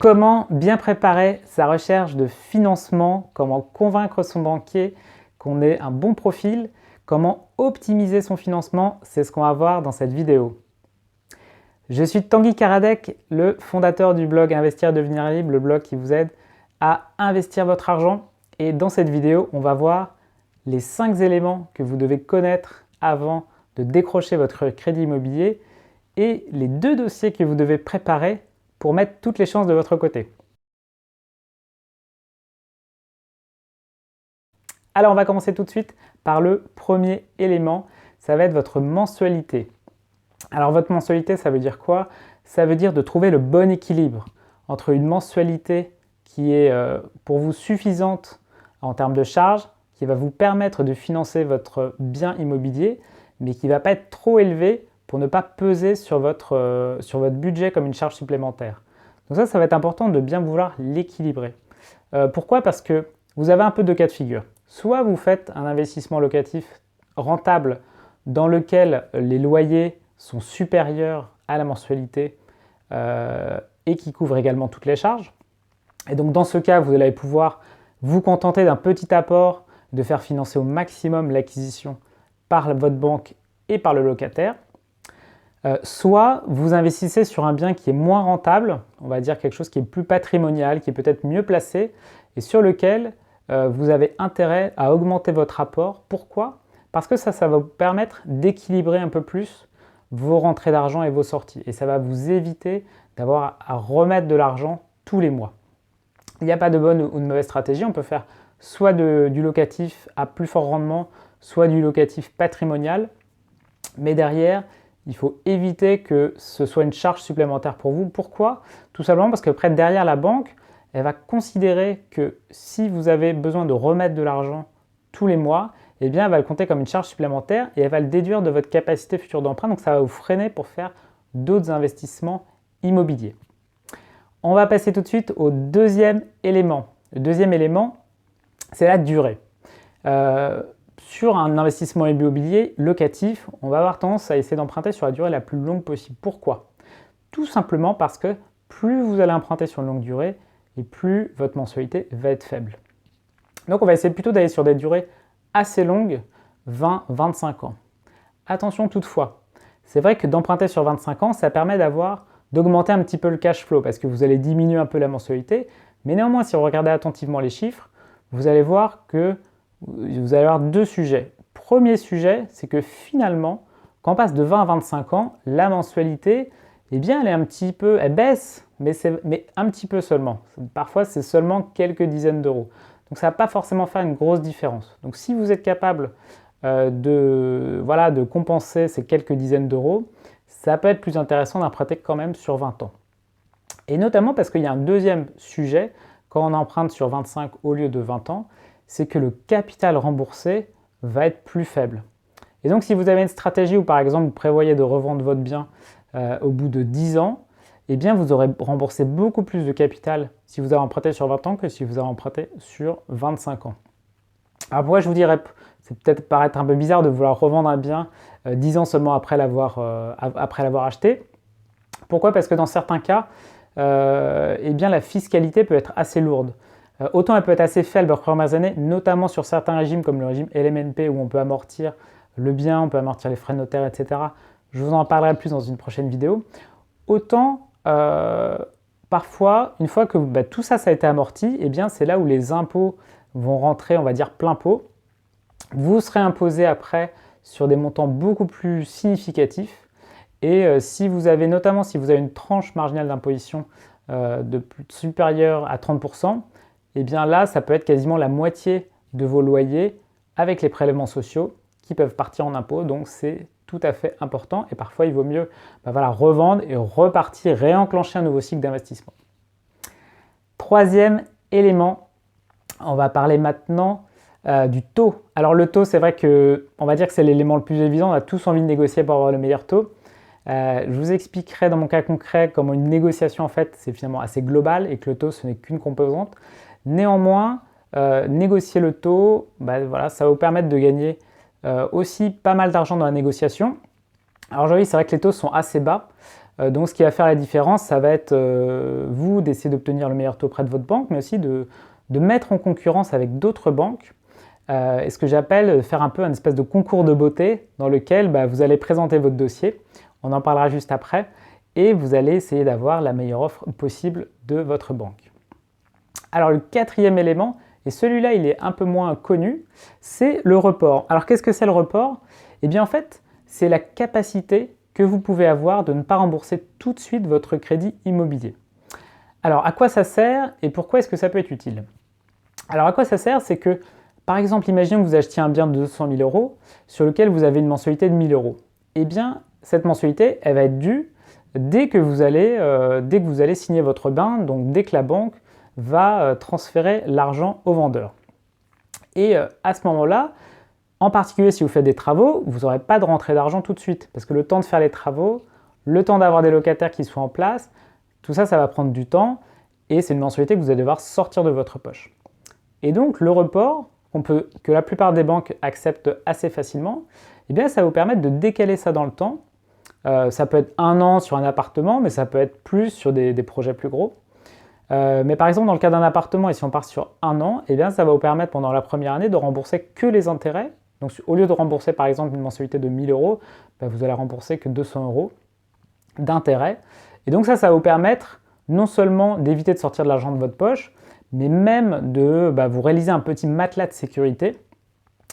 Comment bien préparer sa recherche de financement, comment convaincre son banquier qu'on ait un bon profil, comment optimiser son financement, c'est ce qu'on va voir dans cette vidéo. Je suis Tanguy Karadec, le fondateur du blog Investir et devenir libre, le blog qui vous aide à investir votre argent. Et dans cette vidéo, on va voir les 5 éléments que vous devez connaître avant de décrocher votre crédit immobilier et les 2 dossiers que vous devez préparer pour mettre toutes les chances de votre côté. Alors on va commencer tout de suite par le premier élément, ça va être votre mensualité. Alors votre mensualité, ça veut dire quoi? Ça veut dire de trouver le bon équilibre entre une mensualité qui est pour vous suffisante en termes de charges, qui va vous permettre de financer votre bien immobilier, mais qui ne va pas être trop élevée pour ne pas peser sur votre budget comme une charge supplémentaire. Donc ça va être important de bien vouloir l'équilibrer. Pourquoi? Parce que vous avez un peu deux cas de figure. Soit vous faites un investissement locatif rentable dans lequel les loyers sont supérieurs à la mensualité et qui couvre également toutes les charges. Et donc dans ce cas, vous allez pouvoir vous contenter d'un petit apport, de faire financer au maximum l'acquisition par votre banque et par le locataire. Soit vous investissez sur un bien qui est moins rentable, on va dire quelque chose qui est plus patrimonial, qui est peut-être mieux placé et sur lequel vous avez intérêt à augmenter votre apport. Pourquoi? Parce que ça va vous permettre d'équilibrer un peu plus vos rentrées d'argent et vos sorties. Et ça va vous éviter d'avoir à remettre de l'argent tous les mois. Il n'y a pas de bonne ou de mauvaise stratégie. On peut faire soit du locatif à plus fort rendement, soit du locatif patrimonial. Mais derrière, il faut éviter que ce soit une charge supplémentaire pour vous. Pourquoi? Tout simplement parce que près derrière la banque, elle va considérer que si vous avez besoin de remettre de l'argent tous les mois, eh bien, elle va le compter comme une charge supplémentaire et elle va le déduire de votre capacité future d'emprunt. Donc, ça va vous freiner pour faire d'autres investissements immobiliers. On va passer tout de suite au deuxième élément. Le deuxième élément, c'est la durée. Sur un investissement immobilier locatif, on va avoir tendance à essayer d'emprunter sur la durée la plus longue possible. Pourquoi? Tout simplement parce que plus vous allez emprunter sur une longue durée, et plus votre mensualité va être faible. Donc on va essayer plutôt d'aller sur des durées assez longues, 20-25 ans. Attention toutefois, c'est vrai que d'emprunter sur 25 ans, ça permet d'augmenter un petit peu le cash flow parce que vous allez diminuer un peu la mensualité, mais néanmoins si vous regardez attentivement les chiffres, vous allez voir que vous allez avoir deux sujets. Premier sujet, c'est que finalement, quand on passe de 20 à 25 ans, la mensualité, eh bien, elle baisse, mais un petit peu seulement. Parfois, c'est seulement quelques dizaines d'euros. Donc, ça ne va pas forcément faire une grosse différence. Donc, si vous êtes capable de compenser ces quelques dizaines d'euros, ça peut être plus intéressant d'emprunter quand même sur 20 ans. Et notamment parce qu'il y a un deuxième sujet, quand on emprunte sur 25 au lieu de 20 ans, c'est que le capital remboursé va être plus faible. Et donc, si vous avez une stratégie où, par exemple, vous prévoyez de revendre votre bien au bout de 10 ans, eh bien, vous aurez remboursé beaucoup plus de capital si vous avez emprunté sur 20 ans que si vous avez emprunté sur 25 ans. Alors, pourquoi je vous dirais, c'est peut-être paraître un peu bizarre de vouloir revendre un bien 10 ans seulement après l'avoir acheté. Pourquoi? Parce que dans certains cas, eh bien, la fiscalité peut être assez lourde. Autant elle peut être assez faible aux premières années, notamment sur certains régimes comme le régime LMNP où on peut amortir le bien, on peut amortir les frais de notaire, etc. Je vous en parlerai plus dans une prochaine vidéo. Autant, parfois, une fois que tout ça a été amorti, eh bien, c'est là où les impôts vont rentrer, on va dire, plein pot. Vous serez imposé après sur des montants beaucoup plus significatifs. Et notamment si vous avez une tranche marginale d'imposition supérieure à 30%, eh bien là, ça peut être quasiment la moitié de vos loyers avec les prélèvements sociaux qui peuvent partir en impôts. Donc, c'est tout à fait important et parfois, il vaut mieux revendre et repartir, réenclencher un nouveau cycle d'investissement. Troisième élément, on va parler maintenant du taux. Alors, le taux, c'est vrai qu'on va dire que c'est l'élément le plus évident. On a tous envie de négocier pour avoir le meilleur taux. Je vous expliquerai dans mon cas concret comment une négociation, en fait, c'est finalement assez global et que le taux, ce n'est qu'une composante. Néanmoins, négocier le taux, ça va vous permettre de gagner aussi pas mal d'argent dans la négociation. Alors aujourd'hui, c'est vrai que les taux sont assez bas. Donc ce qui va faire la différence, ça va être vous d'essayer d'obtenir le meilleur taux auprès de votre banque, mais aussi de mettre en concurrence avec d'autres banques. Et ce que j'appelle faire un peu un espèce de concours de beauté dans lequel vous allez présenter votre dossier, on en parlera juste après, et vous allez essayer d'avoir la meilleure offre possible de votre banque. Alors le quatrième élément, et celui-là il est un peu moins connu, c'est le report. Alors qu'est-ce que c'est le report? Eh bien en fait, c'est la capacité que vous pouvez avoir de ne pas rembourser tout de suite votre crédit immobilier. Alors à quoi ça sert et pourquoi est-ce que ça peut être utile? Alors à quoi ça sert? C'est que, par exemple, imaginons que vous achetiez un bien de 200 000 euros sur lequel vous avez une mensualité de 1 000 euros. Eh bien, cette mensualité, elle va être due dès que vous allez signer votre bain, donc dès que la banque va transférer l'argent au vendeur. Et à ce moment-là, en particulier si vous faites des travaux, vous n'aurez pas de rentrée d'argent tout de suite, parce que le temps de faire les travaux, le temps d'avoir des locataires qui soient en place, tout ça, ça va prendre du temps, et c'est une mensualité que vous allez devoir sortir de votre poche. Et donc le report, que la plupart des banques acceptent assez facilement, eh bien, ça va vous permettre de décaler ça dans le temps. Ça peut être 1 an sur un appartement, mais ça peut être plus sur des projets plus gros. Mais par exemple, dans le cas d'un appartement, et si on part sur 1 an, eh bien, ça va vous permettre pendant la première année de rembourser que les intérêts. Donc au lieu de rembourser par exemple une mensualité de 1 000 euros, vous allez rembourser que 200 euros d'intérêt. Et donc ça va vous permettre non seulement d'éviter de sortir de l'argent de votre poche, mais même de vous réaliser un petit matelas de sécurité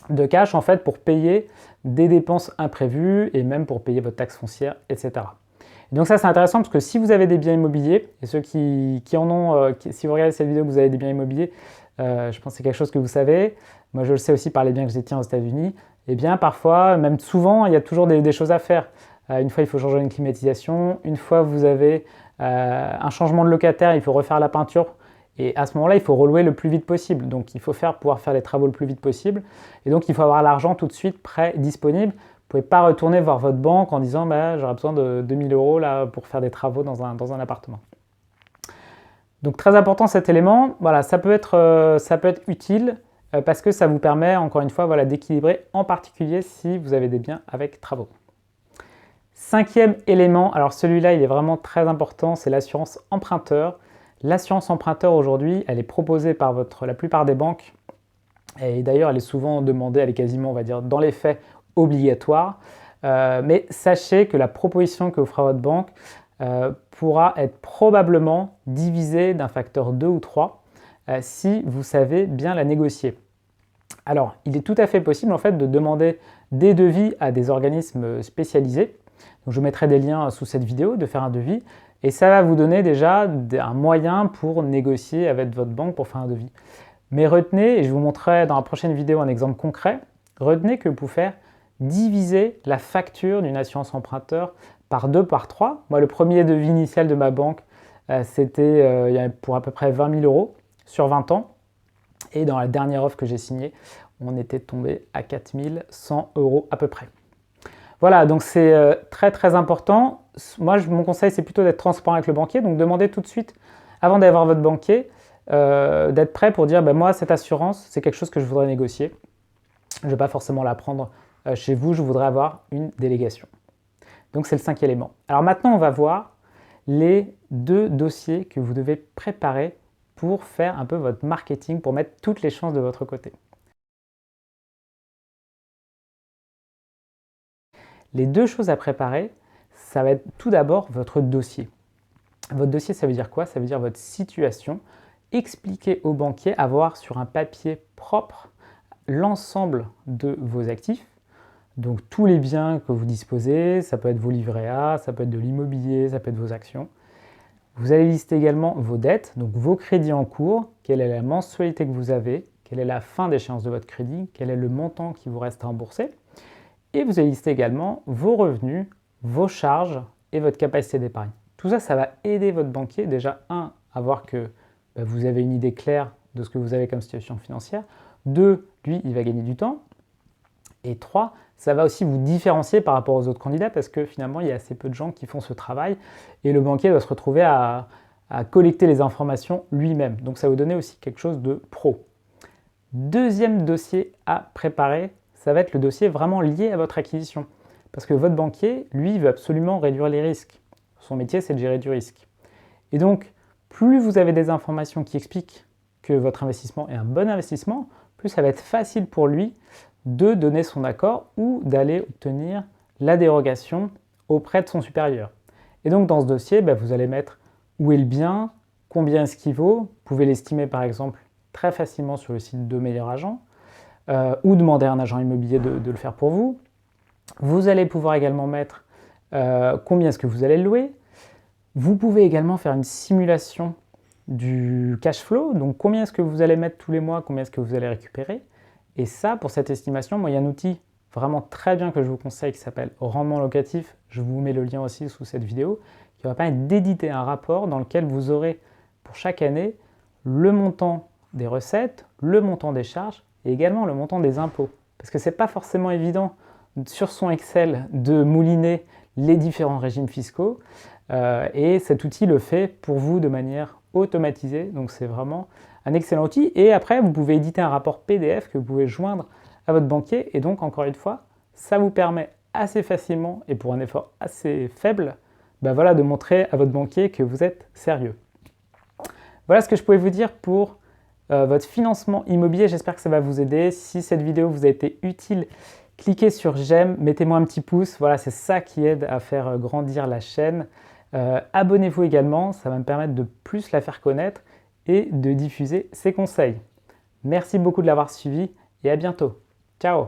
de cash en fait pour payer des dépenses imprévues et même pour payer votre taxe foncière, etc. Et donc ça c'est intéressant parce que si vous avez des biens immobiliers, et ceux qui en ont, si vous regardez cette vidéo que vous avez des biens immobiliers, je pense que c'est quelque chose que vous savez, moi je le sais aussi par les biens que je détiens aux États-Unis, et bien parfois, même souvent, il y a toujours des choses à faire. Une fois il faut changer une climatisation, une fois vous avez un changement de locataire, il faut refaire la peinture. Et à ce moment-là, il faut relouer le plus vite possible. Donc il faut pouvoir faire les travaux le plus vite possible. Et donc il faut avoir l'argent tout de suite prêt, disponible. Vous ne pouvez pas retourner voir votre banque en disant j'aurais besoin de 2 000 euros là, pour faire des travaux dans un appartement. Donc très important cet élément. Voilà, ça peut être utile parce que ça vous permet encore une fois d'équilibrer, en particulier si vous avez des biens avec travaux. 5e élément, alors celui-là il est vraiment très important, c'est l'assurance emprunteur. L'assurance emprunteur aujourd'hui, elle est proposée par la plupart des banques et d'ailleurs elle est souvent demandée, elle est quasiment, on va dire, dans les faits obligatoire. Mais sachez que la proposition que vous fera votre banque pourra être probablement divisée d'un facteur 2 ou 3 si vous savez bien la négocier. Alors, il est tout à fait possible en fait de demander des devis à des organismes spécialisés. Donc, je mettrai des liens sous cette vidéo, de faire un devis. Et ça va vous donner déjà un moyen pour négocier avec votre banque pour faire un devis. Mais retenez, et je vous montrerai dans la prochaine vidéo un exemple concret, retenez que vous pouvez faire diviser la facture d'une assurance emprunteur par 2, par 3. Moi, le premier devis initial de ma banque, c'était pour à peu près 20 000 euros sur 20 ans. Et dans la dernière offre que j'ai signée, on était tombé à 4 100 euros à peu près. Voilà, donc c'est très très important. Moi, mon conseil, c'est plutôt d'être transparent avec le banquier. Donc, demandez tout de suite, avant d'aller voir votre banquier, d'être prêt pour dire, moi, cette assurance, c'est quelque chose que je voudrais négocier. Je ne vais pas forcément la prendre chez vous, je voudrais avoir une délégation. Donc, c'est le 5e élément. Alors maintenant, on va voir les 2 dossiers que vous devez préparer pour faire un peu votre marketing, pour mettre toutes les chances de votre côté. Les 2 choses à préparer, ça va être tout d'abord votre dossier. Votre dossier, ça veut dire quoi? Ça veut dire votre situation. Expliquer au banquier, avoir sur un papier propre l'ensemble de vos actifs. Donc tous les biens que vous disposez, ça peut être vos livrets A, ça peut être de l'immobilier, ça peut être vos actions. Vous allez lister également vos dettes, donc vos crédits en cours, quelle est la mensualité que vous avez, quelle est la fin d'échéance de votre crédit, quel est le montant qui vous reste à rembourser. Et vous allez lister également vos revenus, vos charges et votre capacité d'épargne. Tout ça, ça va aider votre banquier déjà, à voir que vous avez une idée claire de ce que vous avez comme situation financière. 2, lui, il va gagner du temps. Et 3, ça va aussi vous différencier par rapport aux autres candidats parce que finalement, il y a assez peu de gens qui font ce travail et le banquier doit se retrouver à collecter les informations lui-même. Donc ça va vous donner aussi quelque chose de pro. 2e dossier à préparer, ça va être le dossier vraiment lié à votre acquisition. Parce que votre banquier, lui, veut absolument réduire les risques. Son métier, c'est de gérer du risque. Et donc, plus vous avez des informations qui expliquent que votre investissement est un bon investissement, plus ça va être facile pour lui de donner son accord ou d'aller obtenir la dérogation auprès de son supérieur. Et donc dans ce dossier, vous allez mettre où est le bien, combien est-ce qu'il vaut, vous pouvez l'estimer par exemple très facilement sur le site de Meilleur Agent, ou demander à un agent immobilier de le faire pour vous. Vous allez pouvoir également mettre combien est-ce que vous allez le louer. Vous pouvez également faire une simulation du cash flow, donc combien est-ce que vous allez mettre tous les mois, combien est-ce que vous allez récupérer. Et ça, pour cette estimation, moi, il y a un outil vraiment très bien que je vous conseille qui s'appelle Rendement Locatif. Je vous mets le lien aussi sous cette vidéo, qui va permettre d'éditer un rapport dans lequel vous aurez pour chaque année le montant des recettes, le montant des charges et également le montant des impôts. Parce que ce n'est pas forcément évident sur son Excel de mouliner les différents régimes fiscaux. Et cet outil le fait pour vous de manière automatisée. Donc c'est vraiment un excellent outil. Et après, vous pouvez éditer un rapport PDF que vous pouvez joindre à votre banquier. Et donc, encore une fois, ça vous permet assez facilement et pour un effort assez faible, de montrer à votre banquier que vous êtes sérieux. Voilà ce que je pouvais vous dire pour votre financement immobilier. J'espère que ça va vous aider. Si cette vidéo vous a été utile, cliquez sur j'aime, mettez-moi un petit pouce. Voilà, c'est ça qui aide à faire grandir la chaîne. Abonnez-vous également, ça va me permettre de plus la faire connaître et de diffuser ces conseils. Merci beaucoup de l'avoir suivi et à bientôt. Ciao!